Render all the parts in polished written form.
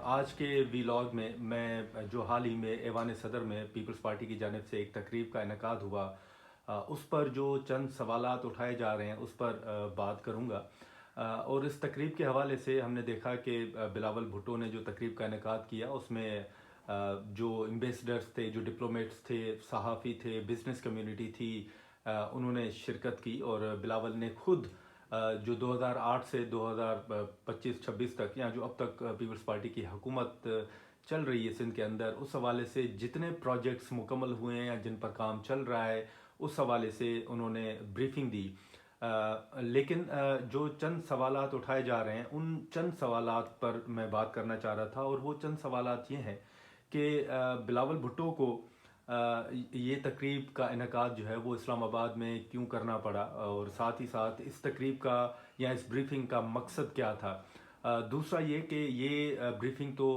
آج کے ویلاگ میں جو حال ہی میں ایوان صدر میں پیپلز پارٹی کی جانب سے ایک تقریب کا انعقاد ہوا، اس پر جو چند سوالات اٹھائے جا رہے ہیں اس پر بات کروں گا۔ اور اس تقریب کے حوالے سے ہم نے دیکھا کہ بلاول بھٹو نے جو تقریب کا انعقاد کیا اس میں جو ایمبیسڈرز تھے، جو ڈپلومیٹس تھے، صحافی تھے، بزنس کمیونٹی تھی، انہوں نے شرکت کی، اور بلاول نے خود جو 2008 سے 2025-26 تک، یا جو اب تک پیپلز پارٹی کی حکومت چل رہی ہے سندھ کے اندر، اس حوالے سے جتنے پروجیکٹس مکمل ہوئے ہیں یا جن پر کام چل رہا ہے اس حوالے سے انہوں نے بریفنگ دی۔ لیکن جو چند سوالات اٹھائے جا رہے ہیں ان چند سوالات پر میں بات کرنا چاہ رہا تھا، اور وہ چند سوالات یہ ہیں کہ بلاول بھٹو کو یہ تقریب کا انعقاد جو ہے وہ اسلام آباد میں کیوں کرنا پڑا، اور ساتھ ہی ساتھ اس تقریب کا یا اس بریفنگ کا مقصد کیا تھا۔ دوسرا یہ کہ یہ بریفنگ تو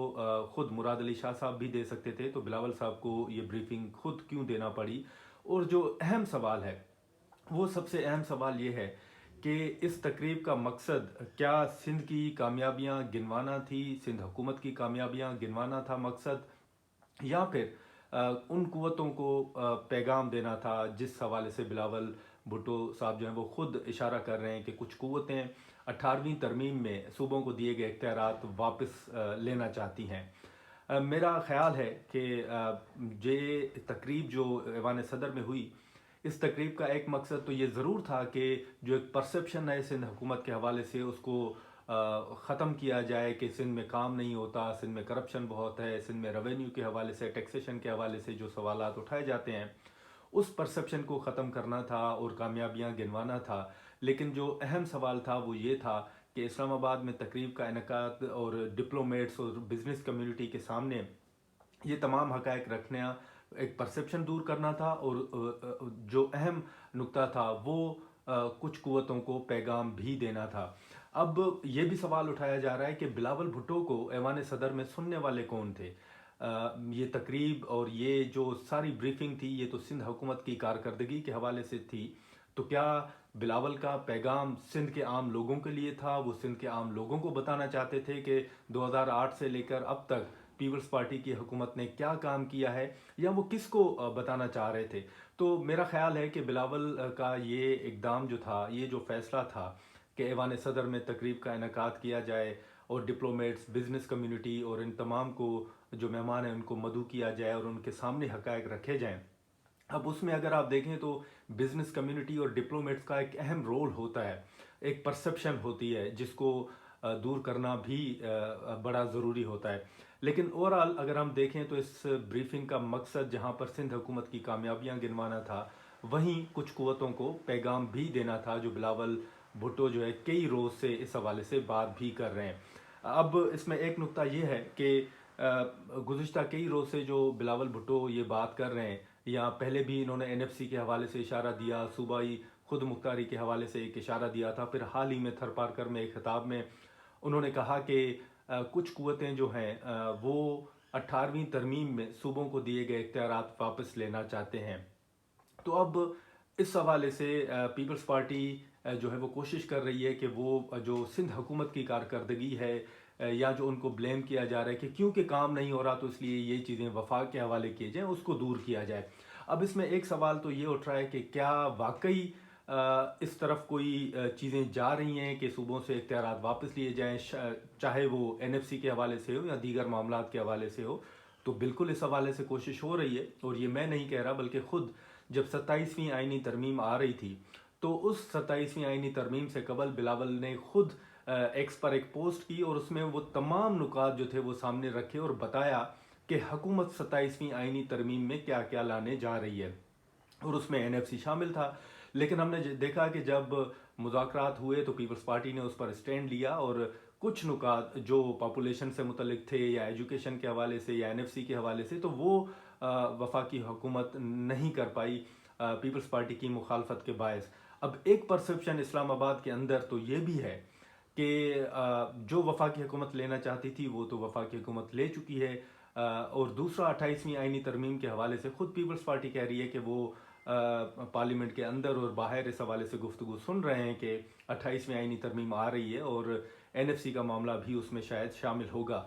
خود مراد علی شاہ صاحب بھی دے سکتے تھے، تو بلاول صاحب کو یہ بریفنگ خود کیوں دینا پڑی۔ اور جو اہم سوال ہے، وہ سب سے اہم سوال یہ ہے کہ اس تقریب کا مقصد کیا سندھ کی کامیابیاں گنوانا تھی، سندھ حکومت کی کامیابیاں گنوانا تھا مقصد، یا پھر ان قوتوں کو پیغام دینا تھا جس حوالے سے بلاول بھٹو صاحب جو ہیں وہ خود اشارہ کر رہے ہیں کہ کچھ قوتیں 18ویں ترمیم میں صوبوں کو دیے گئے اختیارات واپس لینا چاہتی ہیں۔ میرا خیال ہے کہ یہ تقریب جو ایوان صدر میں ہوئی، اس تقریب کا ایک مقصد تو یہ ضرور تھا کہ جو ایک پرسپشن ہے سندھ حکومت کے حوالے سے اس کو ختم کیا جائے کہ سندھ میں کام نہیں ہوتا، سندھ میں کرپشن بہت ہے، سندھ میں ریونیو کے حوالے سے، ٹیکسیشن کے حوالے سے جو سوالات اٹھائے جاتے ہیں اس پرسپشن کو ختم کرنا تھا اور کامیابیاں گنوانا تھا۔ لیکن جو اہم سوال تھا وہ یہ تھا کہ اسلام آباد میں تقریب کا انعقاد اور ڈپلومیٹس اور بزنس کمیونٹی کے سامنے یہ تمام حقائق رکھنا، ایک پرسپشن دور کرنا تھا، اور جو اہم نقطہ تھا وہ کچھ قوتوں کو پیغام بھی دینا تھا۔ اب یہ بھی سوال اٹھایا جا رہا ہے کہ بلاول بھٹو کو ایوان صدر میں سننے والے کون تھے؟ یہ تقریب اور یہ جو ساری بریفنگ تھی یہ تو سندھ حکومت کی کارکردگی کے حوالے سے تھی، تو کیا بلاول کا پیغام سندھ کے عام لوگوں کے لیے تھا؟ وہ سندھ کے عام لوگوں کو بتانا چاہتے تھے کہ 2008 سے لے کر اب تک پیپلز پارٹی کی حکومت نے کیا کام کیا ہے، یا وہ کس کو بتانا چاہ رہے تھے؟ تو میرا خیال ہے کہ بلاول کا یہ اقدام جو تھا، یہ جو فیصلہ تھا کہ ایوان صدر میں تقریب کا انعقاد کیا جائے اور ڈپلومیٹس، بزنس کمیونٹی اور ان تمام کو جو مہمان ہیں ان کو مدعو کیا جائے اور ان کے سامنے حقائق رکھے جائیں۔ اب اس میں اگر آپ دیکھیں تو بزنس کمیونٹی اور ڈپلومیٹس کا ایک اہم رول ہوتا ہے، ایک پرسپشن ہوتی ہے جس کو دور کرنا بھی بڑا ضروری ہوتا ہے۔ لیکن اوورآل اگر ہم دیکھیں تو اس بریفنگ کا مقصد جہاں پر سندھ حکومت کی کامیابیاں گنوانا تھا، وہیں کچھ قوتوں کو پیغام بھی دینا تھا جو بلاول بھٹو جو ہے کئی روز سے اس حوالے سے بات بھی کر رہے ہیں۔ اب اس میں ایک نقطہ یہ ہے کہ گزشتہ کئی روز سے جو بلاول بھٹو یہ بات کر رہے ہیں، یا پہلے بھی انہوں نے این ایف سی کے حوالے سے اشارہ دیا، صوبائی خود مختاری کے حوالے سے ایک اشارہ دیا تھا، پھر حال ہی میں تھر پارکر میں ایک خطاب میں انہوں نے کہا کہ کچھ قوتیں جو ہیں وہ 18ویں ترمیم میں صوبوں کو دیے گئے اختیارات واپس لینا چاہتے ہیں۔ تو اب اس حوالے سے پیپلز پارٹی جو ہے وہ کوشش کر رہی ہے کہ وہ جو سندھ حکومت کی کارکردگی ہے، یا جو ان کو بلیم کیا جا رہا ہے کہ کیونکہ کام نہیں ہو رہا تو اس لیے یہ چیزیں وفاق کے حوالے کیے جائیں، اس کو دور کیا جائے۔ اب اس میں ایک سوال تو یہ اٹھ رہا ہے کہ کیا واقعی اس طرف کوئی چیزیں جا رہی ہیں کہ صوبوں سے اختیارات واپس لیے جائیں، چاہے وہ این ایف سی کے حوالے سے ہو یا دیگر معاملات کے حوالے سے ہو؟ تو بالکل اس حوالے سے کوشش ہو رہی ہے، اور یہ میں نہیں کہہ رہا بلکہ خود جب 27ویں آئینی ترمیم آ رہی تھی تو اس 27ویں آئینی ترمیم سے قبل بلاول نے خود ایکس پر ایک پوسٹ کی، اور اس میں وہ تمام نکات جو تھے وہ سامنے رکھے اور بتایا کہ حکومت 27ویں آئینی ترمیم میں کیا کیا لانے جا رہی ہے، اور اس میں این ایف سی شامل تھا۔ لیکن ہم نے دیکھا کہ جب مذاکرات ہوئے تو پیپلز پارٹی نے اس پر اسٹینڈ لیا، اور کچھ نکات جو پاپولیشن سے متعلق تھے یا ایجوکیشن کے حوالے سے یا این ایف سی کے حوالے سے، تو وہ وفاقی حکومت نہیں کر پائی پیپلز پارٹی کی مخالفت کے باعث۔ اب ایک پرسپشن اسلام آباد کے اندر تو یہ بھی ہے کہ جو وفاقی حکومت لینا چاہتی تھی وہ تو وفاقی حکومت لے چکی ہے، اور دوسرا 28ویں آئینی ترمیم کے حوالے سے خود پیپلز پارٹی کہہ رہی ہے کہ وہ پارلیمنٹ کے اندر اور باہر اس حوالے سے گفتگو سن رہے ہیں کہ 28ویں آئینی ترمیم آ رہی ہے اور این ایف سی کا معاملہ بھی اس میں شاید شامل ہوگا۔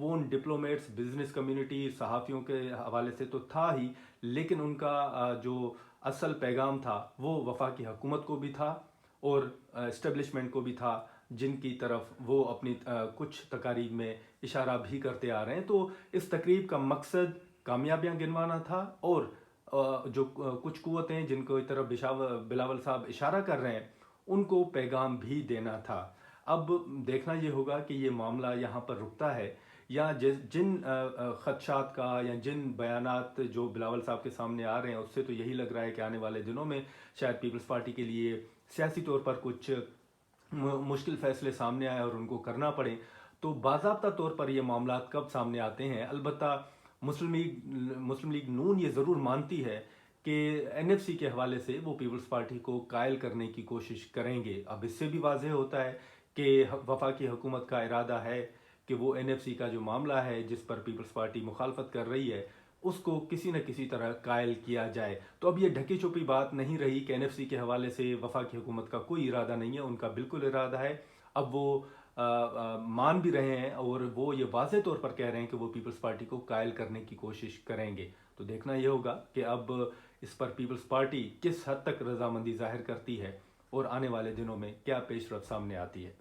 وہ ان ڈپلومیٹس، بزنس کمیونٹی، صحافیوں کے حوالے سے تو تھا ہی، لیکن ان کا جو اصل پیغام تھا وہ وفاقی حکومت کو بھی تھا اور اسٹیبلشمنٹ کو بھی تھا، جن کی طرف وہ اپنی کچھ تقاریب میں اشارہ بھی کرتے آ رہے ہیں۔ تو اس تقریب کا مقصد کامیابیاں گنوانا تھا، اور جو کچھ قوتیں جن کو طرف بلاول صاحب اشارہ کر رہے ہیں ان کو پیغام بھی دینا تھا۔ اب دیکھنا یہ ہوگا کہ یہ معاملہ یہاں پر رکتا ہے، یا جن خدشات کا یا جن بیانات جو بلاول صاحب کے سامنے آ رہے ہیں اس سے تو یہی لگ رہا ہے کہ آنے والے دنوں میں شاید پیپلز پارٹی کے لیے سیاسی طور پر کچھ مشکل فیصلے سامنے آئے اور ان کو کرنا پڑے۔ تو باضابطہ طور پر یہ معاملات کب سامنے آتے ہیں؟ البتہ مسلم لیگ نون یہ ضرور مانتی ہے کہ این ایف سی کے حوالے سے وہ پیپلز پارٹی کو قائل کرنے کی کوشش کریں گے۔ اب اس سے بھی واضح ہوتا ہے کہ وفاقی حکومت کا ارادہ ہے کہ وہ این ایف سی کا جو معاملہ ہے جس پر پیپلز پارٹی مخالفت کر رہی ہے اس کو کسی نہ کسی طرح قائل کیا جائے۔ تو اب یہ ڈھکی چھپی بات نہیں رہی کہ این ایف سی کے حوالے سے وفاقی حکومت کا کوئی ارادہ نہیں ہے، ان کا بالکل ارادہ ہے۔ اب وہ مان بھی رہے ہیں اور وہ یہ واضح طور پر کہہ رہے ہیں کہ وہ پیپلز پارٹی کو قائل کرنے کی کوشش کریں گے۔ تو دیکھنا یہ ہوگا کہ اب اس پر پیپلز پارٹی کس حد تک رضامندی ظاہر کرتی ہے اور آنے والے دنوں میں کیا پیش رفت سامنے آتی ہے۔